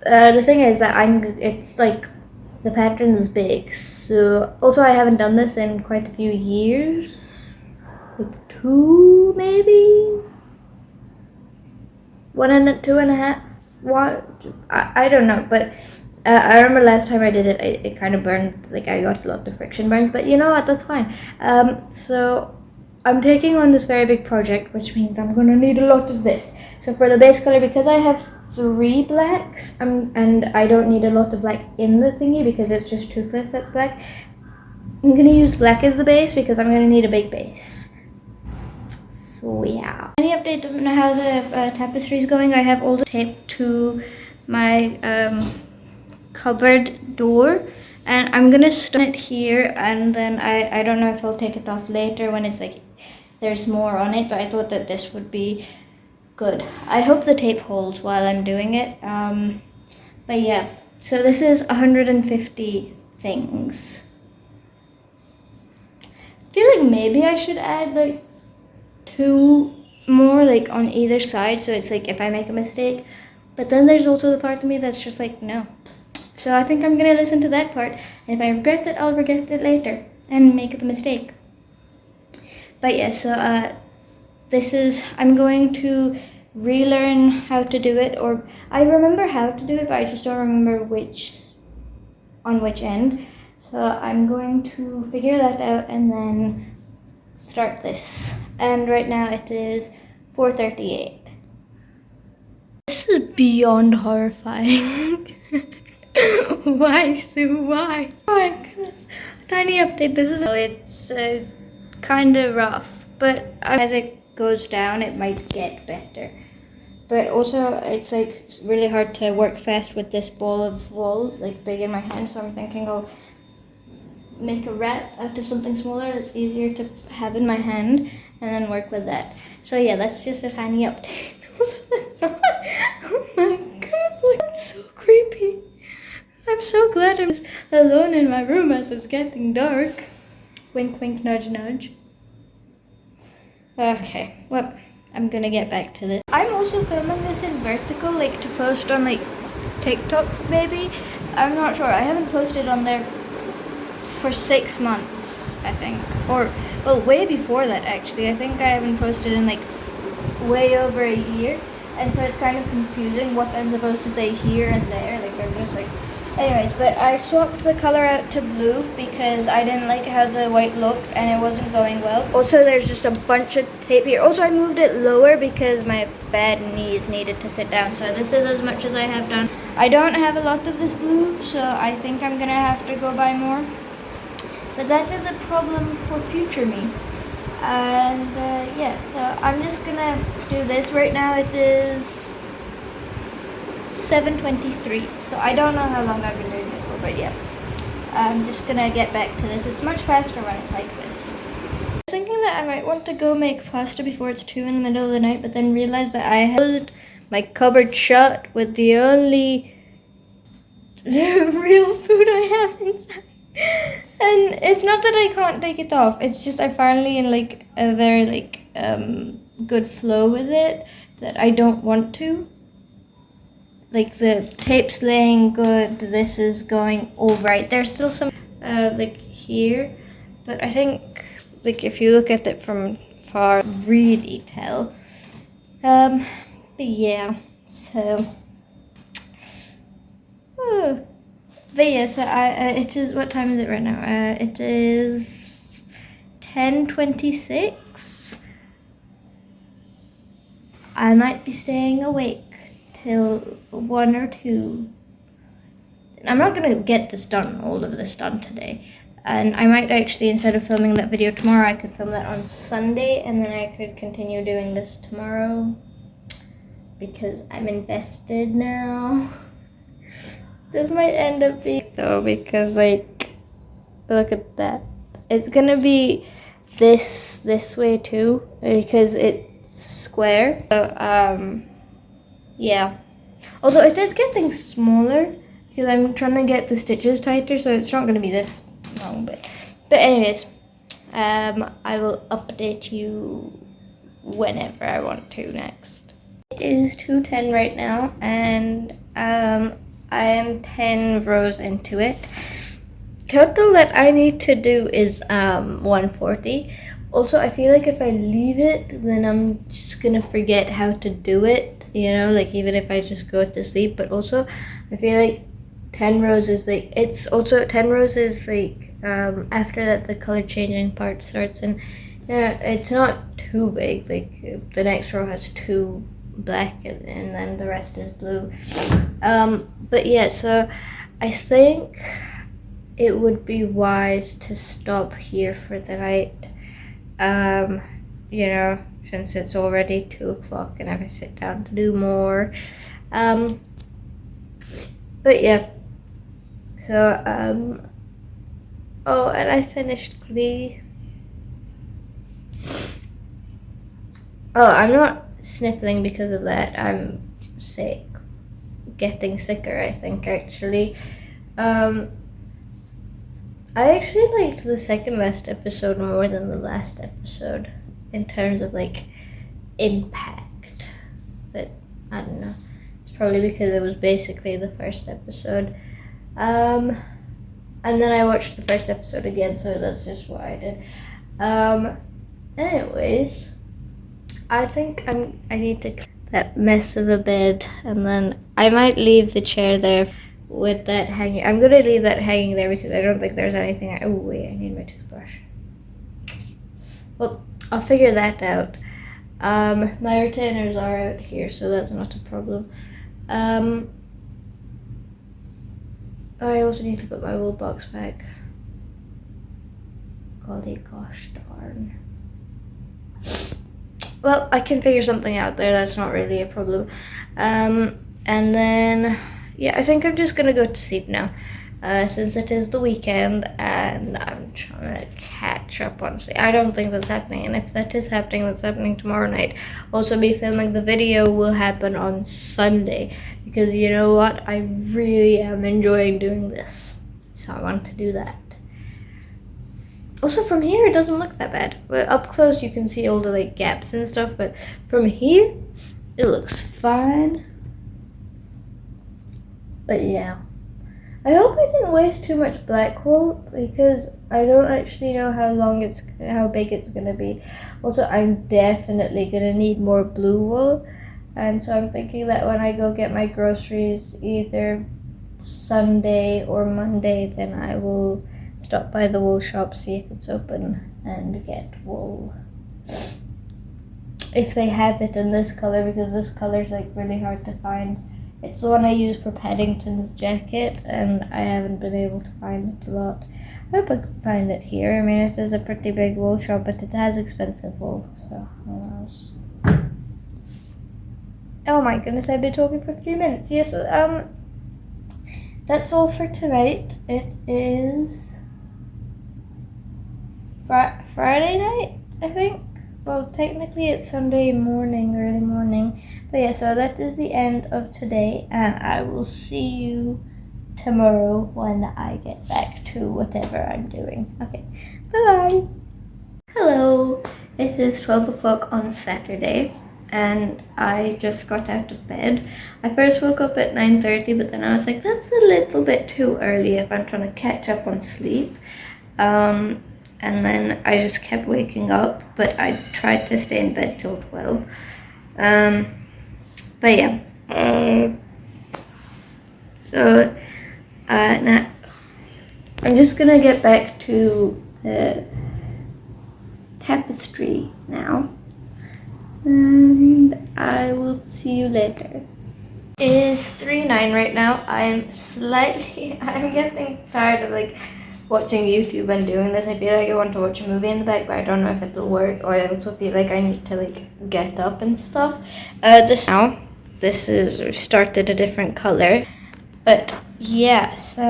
The thing is that it's like the pattern is big. So also, I haven't done this in quite a few years, like 2 maybe, 2.5. What I don't know, but I remember last time I did it, it kind of burned. Like I got a lot of friction burns, but you know what? That's fine. So I'm taking on this very big project, which means I'm gonna need a lot of this. So for the base color, because I have 3 blacks, and I don't need a lot of black in the thingy because it's just Toothless that's black, I'm gonna use black as the base because I'm gonna need a big base. So yeah. Any update on how the tapestry is going? I have all the tape to my cupboard door, and I'm gonna start it here, and then I don't know if I'll take it off later when it's like there's more on it, but I thought that this would be good. I hope the tape holds while I'm doing it. But yeah, so this is 150 things. I feel like maybe I should add like 2 more like on either side, so it's like if I make a mistake. But then there's also the part of me that's just like, no. So I think I'm gonna listen to that part, and if I regret it, I'll regret it later and make the mistake. But yeah, so this is, I'm going to relearn how to do it, or I remember how to do it, but I just don't remember on which end. So I'm going to figure that out and then start this. And right now it is 4:38. This is beyond horrifying. Why, Sue? Why? Oh my goodness. Tiny update. This is, it's kind of rough, but as it goes down, it might get better. But also, it's like really hard to work fast with this ball of wool, like big in my hand. So I'm thinking I'll make a wrap out of something smaller that's easier to have in my hand, and then work with that. So yeah, that's just a tiny update. Oh my god, that's so creepy. I'm so glad I'm alone in my room as it's getting dark. Wink, wink, nudge, nudge. Okay, well, I'm gonna get back to this. I'm also filming this in vertical, like to post on like TikTok maybe. I'm not sure. I haven't posted on there for 6 months, I think. Or, well, way before that actually. I think I haven't posted in like way over a year. And so it's kind of confusing what I'm supposed to say here and there. Like I'm just like, anyways, but I swapped the color out to blue because I didn't like how the white looked and it wasn't going well. Also, there's just a bunch of tape here. Also, I moved it lower because my bad knees needed to sit down. So this is as much as I have done. I don't have a lot of this blue, so I think I'm gonna have to go buy more. But that is a problem for future me. And yeah, so I'm just gonna do this. Right now it is 7:23, so I don't know how long I've been doing this for, but yeah, I'm just gonna get back to this. It's much faster when it's like this. I was thinking that I might want to go make pasta before it's 2 in the middle of the night, but then realized that I held my cupboard shut with the only real food I have inside. And it's not that I can't take it off, it's just I'm finally in like a very like good flow with it that I don't want to. Like the tape's laying good, this is going all right. There's still some like here, but I think like if you look at it from far, really tell. But yeah, so but yeah, so it is, what time is it right now? It is 10:26. I might be staying awake till 1 or 2. I'm not gonna get this done, all of this done today. And I might actually, instead of filming that video tomorrow, I could film that on Sunday, and then I could continue doing this tomorrow. Because I'm invested now. This might end up being though, because like, look at that. It's gonna be this way too, because it's square. So yeah. Although it is getting smaller because I'm trying to get the stitches tighter, so it's not gonna be this long. But anyways, I will update you whenever I want to next. It is 2:10 right now, and I am 10 rows into it. Total that I need to do is 140. Also, I feel like if I leave it, then I'm just gonna forget how to do it, you know, like even if I just go to sleep. But also, I feel like 10 rows is like, it's also 10 rows is like after that the color changing part starts, and Yeah, it's not too big. Like the next row has 2 black and then the rest is blue. But yeah, so I think it would be wise to stop here for the night. You know, since it's already 2 o'clock and I have to sit down to do more. But yeah. So oh, and I finished Glee. Oh, I'm not sniffling because of that. I'm sick. Getting sicker, I think, actually. I actually liked the second last episode more than the last episode in terms of like impact. But I don't know. It's probably because it was basically the first episode. And then I watched the first episode again, so that's just what I did. Anyways, I think I need to clean that mess of a bed, and then I might leave the chair there with that hanging. I'm gonna leave that hanging there because I don't think there's anything. Oh wait, I need my toothbrush. Well, I'll figure that out. My retainers are out here, so that's not a problem. I also need to put my wool box back. Golly gosh darn. Well, I can figure something out there. That's not really a problem. And then, yeah, I think I'm just gonna go to sleep now. Since it is the weekend and I'm trying to catch up on sleep. I don't think that's happening, and if that is happening, that's happening tomorrow night. Also, me filming the video will happen on Sunday, because you know what? I really am enjoying doing this, so I want to do that. Also, from here, it doesn't look that bad. Up close, you can see all the like gaps and stuff, but from here, it looks fine. But yeah. I hope I didn't waste too much black wool, because I don't actually know how big it's gonna be. Also, I'm definitely gonna need more blue wool, and so I'm thinking that when I go get my groceries, either Sunday or Monday, then I will stop by the wool shop, see if it's open, and get wool. If they have it in this color, because this color is like really hard to find. It's the one I use for Paddington's jacket, and I haven't been able to find it a lot. I hope I can find it here. I mean, it is a pretty big wool shop, but it has expensive wool, so who knows. Oh my goodness, I've been talking for 3 minutes. Yes, that's all for tonight. It is Friday night, I think. Well, technically it's Sunday morning, early morning. But yeah, so that is the end of today, and I will see you tomorrow when I get back to whatever I'm doing. Okay, bye-bye. Hello, it is 12 o'clock on Saturday, and I just got out of bed. I first woke up at 9:30, but then I was like, that's a little bit too early if I'm trying to catch up on sleep. And then I just kept waking up, but I tried to stay in bed till 12. But yeah. So now I'm just gonna get back to the tapestry now, and I will see you later. It is 3:09 right now. I'm getting tired of like watching YouTube and doing this. I feel like I want to watch a movie in the back, but I don't know if it'll work. Or I also feel like I need to like get up and stuff. This is started a different color, but yeah. So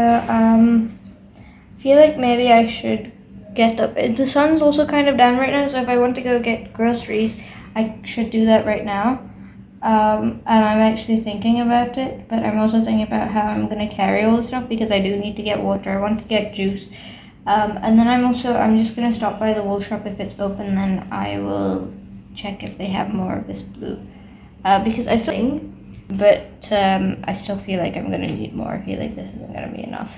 feel like maybe I should get up. The sun's also kind of down right now, so if I want to go get groceries, I should do that right now. And I'm actually thinking about it, but I'm also thinking about how I'm gonna carry all the stuff, because I do need to get water. I want to get juice, and then I'm just gonna stop by the wool shop. If it's open, then I will check if they have more of this blue, because I still feel like I'm gonna need more. I feel like this isn't gonna be enough.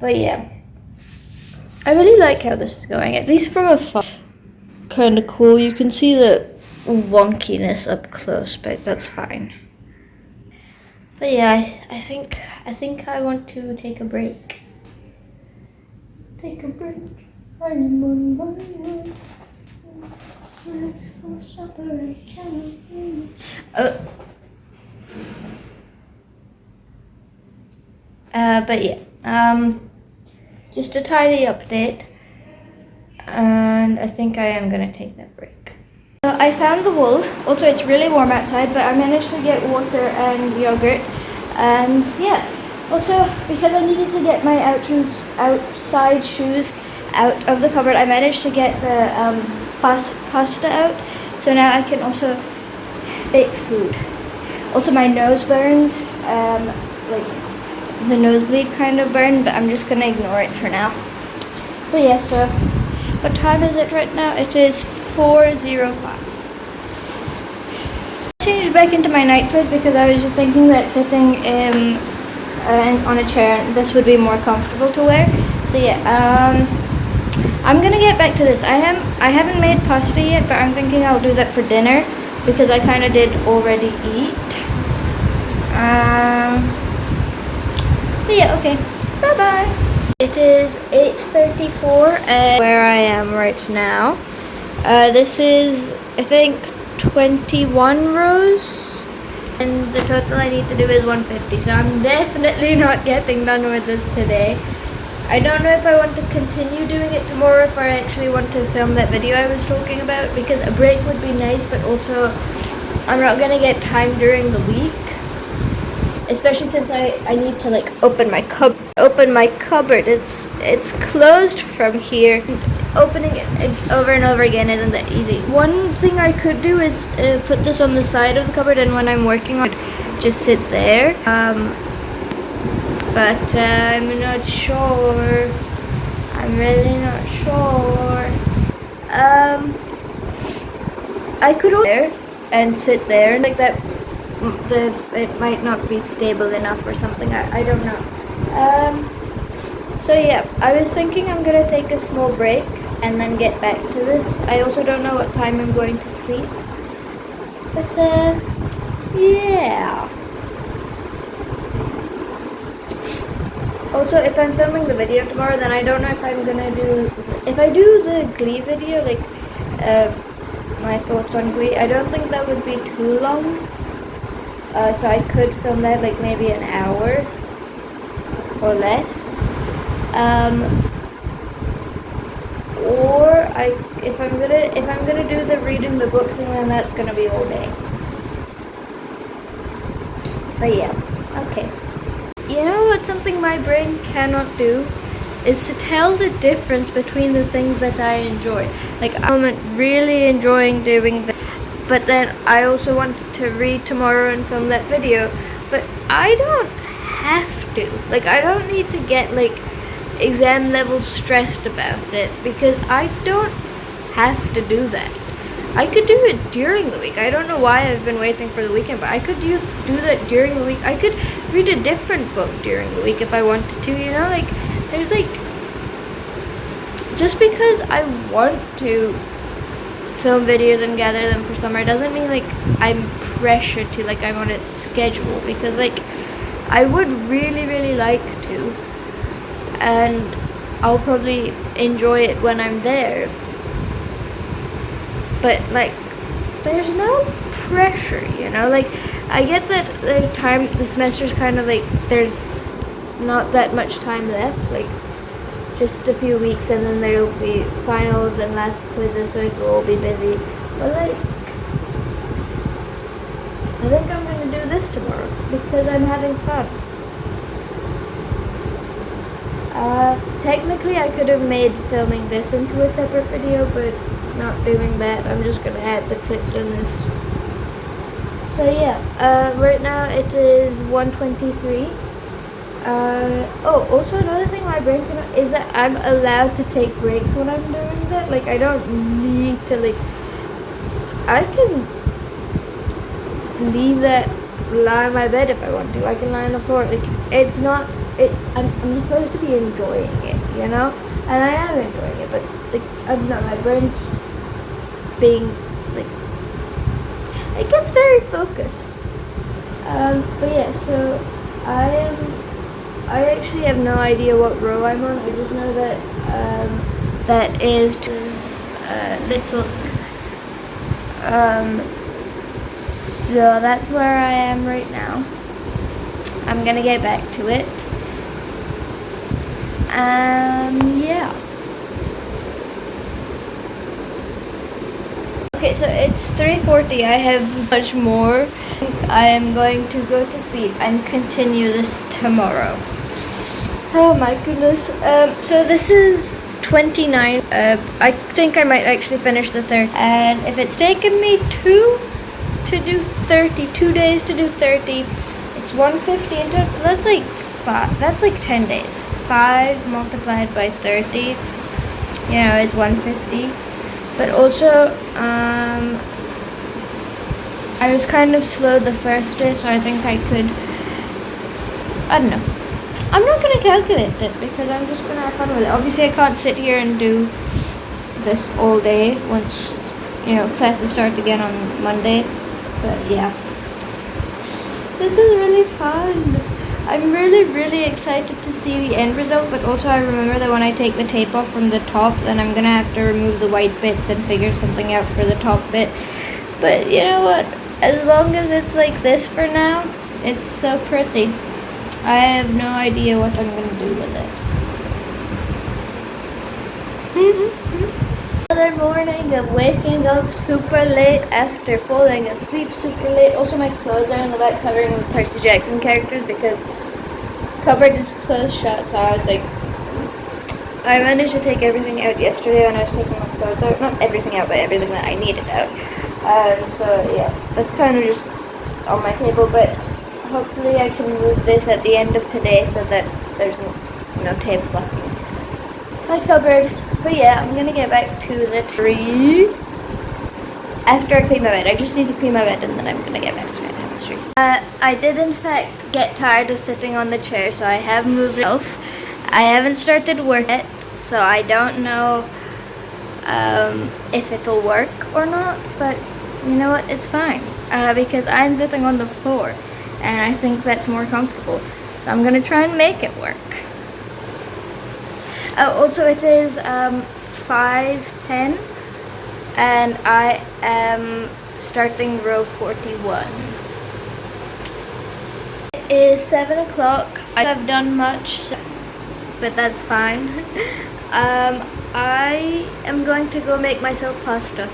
But yeah, I really like how this is going, at least from afar. Kind of cool. You can see the wonkiness up close, but that's fine. But yeah, I think I want to take a break. I'm on my way. For supper I can. But yeah, just a tiny update, and I think I am gonna take that break. I found the wool. Also, it's really warm outside, but I managed to get water and yogurt, and yeah. Also, because I needed to get my outside shoes out of the cupboard, I managed to get the pasta out, so now I can also bake food. Also, my nose burns, like the nosebleed kind of burn, but I'm just gonna ignore it for now. But yeah, so what time is it right now? It is 4:05. I changed back into my night clothes because I was just thinking that sitting on a chair, this would be more comfortable to wear. So yeah, I'm gonna get back to this. I haven't made pasta yet, but I'm thinking I'll do that for dinner because I kind of did already eat. But yeah, okay. Bye bye. It is 8:34 and where I am right now. This is, I think, 21 rows, and the total I need to do is 150. So I'm definitely not getting done with this today. I don't know if I want to continue doing it tomorrow, if I actually want to film that video I was talking about, because a break would be nice, but also I'm not gonna get time during the week. Especially since I need to like open my cupboard. It's closed from here. Opening it over and over again isn't that easy. One thing I could do is put this on the side of the cupboard, and when I'm working on it, just sit there. But I'm not sure. I'm really not sure. I could there and sit there and like that. It might not be stable enough or something. I don't know. So yeah, I was thinking I'm gonna take a small break and then get back to this. I also don't know what time I'm going to sleep. But yeah. Also, if I'm filming the video tomorrow, then I don't know if I'm gonna do. If I do the Glee video, like my thoughts on Glee, I don't think that would be too long. So I could film that like maybe an hour or less. Or if I'm gonna do the reading the book thing, then that's gonna be all day. But yeah, okay. You know what? Something my brain cannot do is to tell the difference between the things that I enjoy. Like I'm really enjoying doing that. But then I also wanted to read tomorrow and film that video. But I don't have to. Like I don't need to get like exam level stressed about it because I don't have to do that. I could do it during the week. I don't know why I've been waiting for the weekend, but I could do that during the week. I could read a different book during the week if I wanted to, you know? Like there's like, just because I want to film videos and gather them for summer doesn't mean like I'm pressured to, like I'm on a schedule, because like I would really like to, and I'll probably enjoy it when I'm there, but like there's no pressure, you know? Like I get that the semester's kind of like there's not that much time left, like just a few weeks, and then there'll be finals and last quizzes, so it will all be busy. But like, I think I'm gonna do this tomorrow because I'm having fun. Technically I could have made filming this into a separate video, but not doing that. I'm just gonna add the clips in this. So yeah, right now it is 1:23. Also another thing my brain cannot is that I'm allowed to take breaks when I'm doing that. Like I don't need to, like I can leave that, lie on my bed if I want to. I can lie on the floor. Like it's not I'm supposed to be enjoying it, you know? And I am enjoying it, but like I don't know, my brain's being like, it gets very focused. But yeah, so I actually have no idea what row I'm on. I just know that that is little. So that's where I am right now. I'm gonna get back to it. Yeah. Okay, so it's 3:40. I have much more. I am going to go to sleep and continue this tomorrow. Oh my goodness. So this is 29. I think I might actually finish the 30. And if it's taken me 2 days to do 30, it's 150 in total. That's like 5. That's like 10 days. 5 multiplied by 30, is 150. But also, I was kind of slow the first day, so I think I could, I don't know. I'm not going to calculate it because I'm just going to have fun with it. Obviously, I can't sit here and do this all day once, classes start again on Monday. But yeah, this is really fun. I'm really, really excited to see the end result, but also I remember that when I take the tape off from the top, then I'm going to have to remove the white bits and figure something out for the top bit. But you know what? As long as it's like this for now, it's so pretty. I have no idea what I'm going to do with it. Another morning of waking up super late after falling asleep super late. Also, my clothes are in the back covering with Percy Jackson characters because the cupboard is closed shut. So I was like, I managed to take everything out yesterday when I was taking my clothes out. Not everything out, but everything that I needed out. So yeah, that's kind of just on my table. But hopefully I can move this at the end of today so that there's no tape blocking my cupboard. But yeah, I'm gonna get back to the tree after I clean my bed. I just need to clean my bed and then I'm gonna get back to my tapestry. I did in fact get tired of sitting on the chair, so I have moved it off. I haven't started work yet, so I don't know if it'll work or not, but you know what, it's fine because I'm sitting on the floor and I think that's more comfortable. So I'm gonna try and make it work. Also, it is 5:10 and I am starting row 41. It is 7 o'clock. I have done much, but that's fine. I am going to go make myself pasta.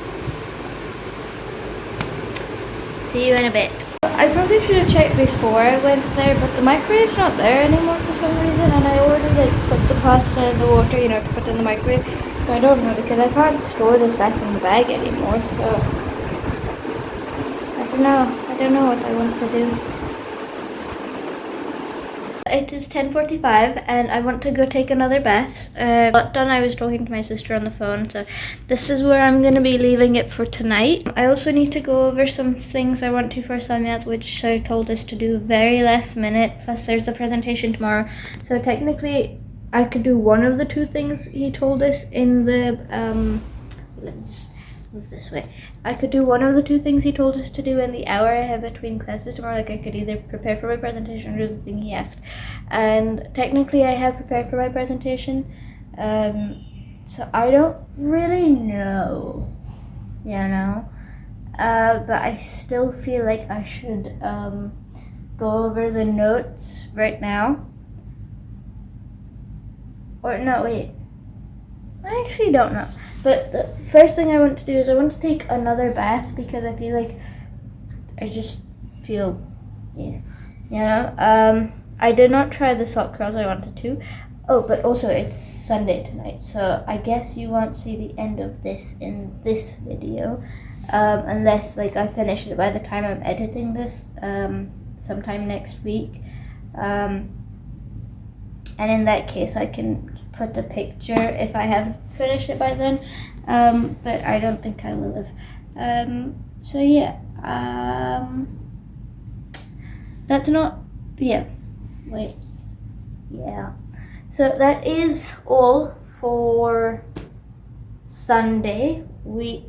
See you in a bit. I probably should have checked before I went there, but the microwave's not there anymore for some reason, and I already put the pasta in the water, to put in the microwave. So I don't know because I can't store this back in the bag anymore. So I don't know what I want to do. It is 10:45 and I want to go take another bath. Not done. I was talking to my sister on the phone, so this is where I'm going to be leaving it for tonight. I also need to go over some things I want to for Samyat, which Sir told us to do very last minute. Plus there's a presentation tomorrow, so technically I could do one of the 2 things he told us in the let me just move this way. I could do one of the 2 things he told us to do in the hour I have between classes tomorrow. Like I could either prepare for my presentation or do the thing he asked. And technically I have prepared for my presentation. So I don't really know, but I still feel like I should go over the notes right now. Or no, wait. I actually don't know. But the first thing I want to do is I want to take another bath because I feel like I just feel, I did not try the sock curls I wanted to. Oh, but also it's Sunday tonight, so I guess you won't see the end of this in this video, unless I finish it by the time I'm editing this, sometime next week. And in that case I can put a picture if I haven't finished it by then, but I don't think I will have. So yeah, that's not, so that is all for Sunday week.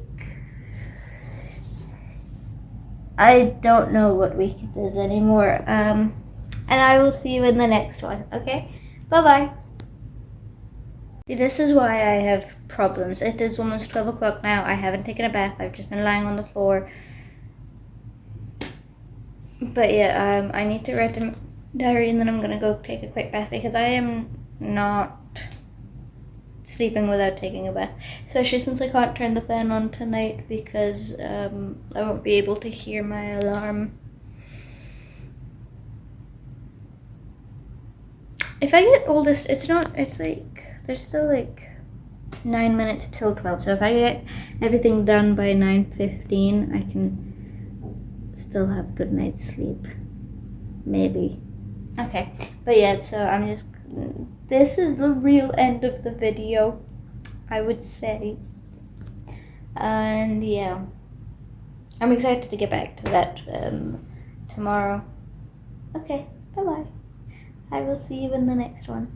I don't know what week it is anymore, and I will see you in the next one. Okay, bye bye. See, this is why I have problems. It is almost 12 o'clock now. I haven't taken a bath. I've just been lying on the floor. But yeah, I need to write a diary and then I'm gonna go take a quick bath because I am not sleeping without taking a bath. Especially since I can't turn the fan on tonight because I won't be able to hear my alarm. If I get all this, it's like, there's still like 9 minutes till 12. So if I get everything done by 9:15, I can still have a good night's sleep. Maybe. Okay, but yeah, so this is the real end of the video, I would say. And yeah, I'm excited to get back to that tomorrow. Okay, bye-bye. I will see you in the next one.